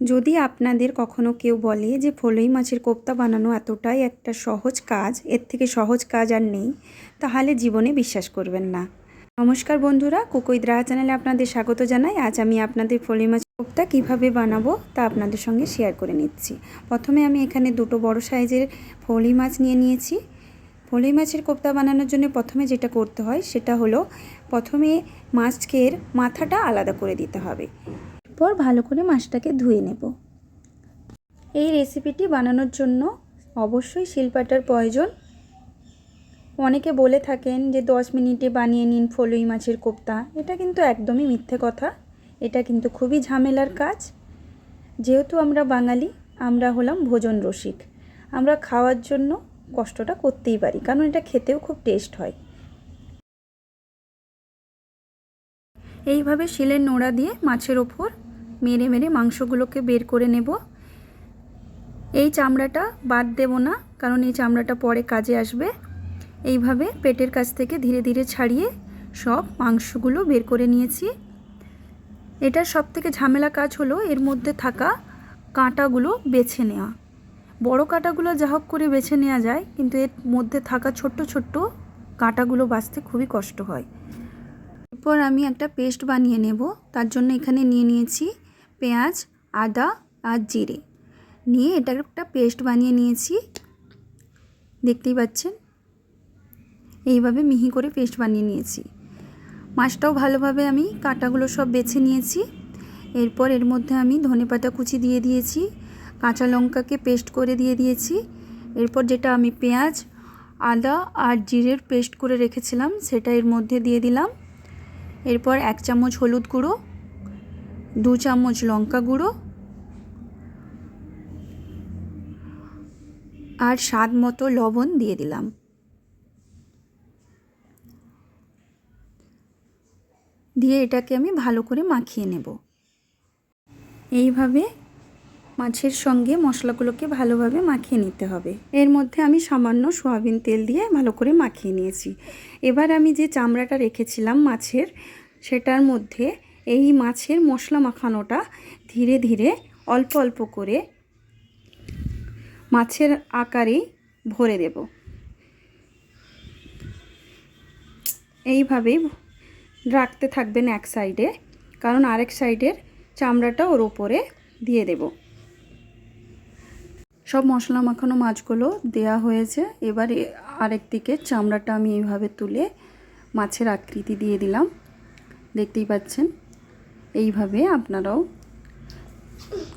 যদি আপনাদের কখনো কেউ বলে যে ফলই মাছের কোপ্তা বানানো এতটাই একটা সহজ কাজ, এর থেকে সহজ কাজ আর নেই, তাহলে জীবনে বিশ্বাস করবেন না। নমস্কার বন্ধুরা, কুকুইদ রাহা চ্যানেলে আপনাদের স্বাগত জানাই। আজ আমি আপনাদের ফলই মাছের কোপ্তা কীভাবে বানাবো তা আপনাদের সঙ্গে শেয়ার করে নিচ্ছি। প্রথমে আমি এখানে দুটো বড় সাইজের ফলই মাছ নিয়ে নিয়েছি। ফলই মাছের কোপ্তা বানানোর জন্য প্রথমে যেটা করতে হয় সেটা হলো প্রথমে মাছের মাথাটা আলাদা করে দিতে হবে। এরপর ভালো করে মাছটাকে ধুয়ে নেব। এই রেসিপিটি বানানোর জন্য অবশ্যই শিলপাটার প্রয়োজন। অনেকে বলে থাকেন যে 10 মিনিটে বানিয়ে নিন ফলই মাছের কোপ্তা। এটা কিন্তু একদমই মিথ্যে কথা। এটা কিন্তু খুবই ঝামেলার কাজ। যেহেতু আমরা বাঙালি, আমরা হলাম ভোজন রসিক, আমরা খাওয়ার জন্য কষ্টটা করতেই পারি, কারণ এটা খেতেও খুব টেস্ট হয়। এইভাবে শিলের নোড়া দিয়ে মাছের ওপর মেরে মেরে মাংসগুলোকে বের করে নেব। এই চামড়াটা বাদ দেব না, কারণ এই চামড়াটা পরে কাজে আসবে। এইভাবে পেটের কাছ থেকে ধীরে ধীরে ছাড়িয়ে সব মাংসগুলো বের করে নিয়েছি। এটার সবথেকে ঝামেলা কাজ হলো এর মধ্যে থাকা কাঁটাগুলো বেছে নেওয়া। বড় কাঁটাগুলো যা হোক করে বেছে নেওয়া যায়, কিন্তু এর মধ্যে থাকা ছোট্ট ছোট্ট কাঁটাগুলো বাছতে খুবই কষ্ট হয়। এরপর আমি একটা পেস্ট বানিয়ে নেব। তার জন্য এখানে নিয়ে নিয়েছি পেঁয়াজ, আদা আর জিরে নিয়ে এটার একটা পেস্ট বানিয়ে নিয়েছি। দেখতেই পাচ্ছেন, এইভাবে মিহি করে পেস্ট বানিয়ে নিয়েছি। মাছটাও ভালোভাবে আমি কাঁটাগুলো সব বেছে নিয়েছি। এরপর এর মধ্যে আমি ধনেপাতা কুচি দিয়ে দিয়েছি, কাঁচা লঙ্কাকে পেস্ট করে দিয়ে দিয়েছি। এরপর যেটা আমি পেঁয়াজ, আদা আর জিরের পেস্ট করে রেখেছিলাম সেটা এর মধ্যে দিয়ে দিলাম। এরপর 1 চামচ হলুদ গুঁড়ো, 2 চামচ লঙ্কা গুঁড়ো আর স্বাদ মতো লবণ দিয়ে দিলাম। দিয়ে এটাকে আমি ভালো করে মাখিয়ে নেব। এইভাবে মাছের সঙ্গে মশলাগুলোকে ভালোভাবে মাখিয়ে নিতে হবে। এর মধ্যে আমি সামান্য সয়াবিন তেল দিয়ে ভালো করে মাখিয়ে নিয়েছি। এবার আমি যে চামড়াটা রেখেছিলাম মাছের, সেটার মধ্যে এই মাছের মশলা মাখানোটা ধীরে ধীরে অল্প অল্প করে মাছের আকারেই ভরে দেব। এইভাবেই রাখতে থাকবেন এক সাইডে, কারণ আরেক সাইডের চামড়াটা ওর ওপরে দিয়ে দেব। সব মশলা মাখানো মাছগুলো দেয়া হয়েছে। এবার আরেক দিকে চামড়াটা আমি এইভাবে তুলে মাছের আকৃতি দিয়ে দিলাম। দেখতেই পাচ্ছেন, এইভাবে আপনারাও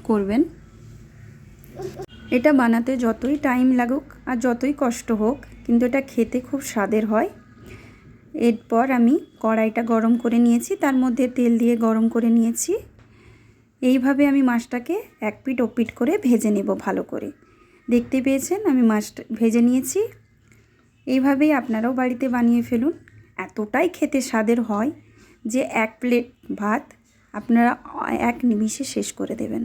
করবেন। এটা বানাতে যতই টাইম লাগুক আর যতই কষ্ট হোক, কিন্তু এটা খেতে খুব স্বাদের হয়। এরপর আমি কড়াইটা গরম করে নিয়েছি, তার মধ্যে তেল দিয়ে গরম করে নিয়েছি। এইভাবে আমি মাছটাকে এক পিঠ ও পিঠ করে ভেজে নেব ভালো করে। দেখতে পেয়েছেন আমি মাছটা ভেজে নিয়েছি। এইভাবেই আপনারাও বাড়িতে বানিয়ে ফেলুন। এতটাই খেতে স্বাদের হয় যে 1 প্লেট ভাত আপনারা এক নিমিষে শেষ করে দেবেন।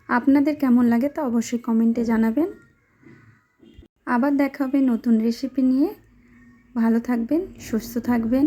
আপনাদের কেমন লাগে তা অবশ্যই কমেন্টে জানাবেন। আবার দেখা হবে নতুন রেসিপি নিয়ে। ভালো থাকবেন, সুস্থ থাকবেন।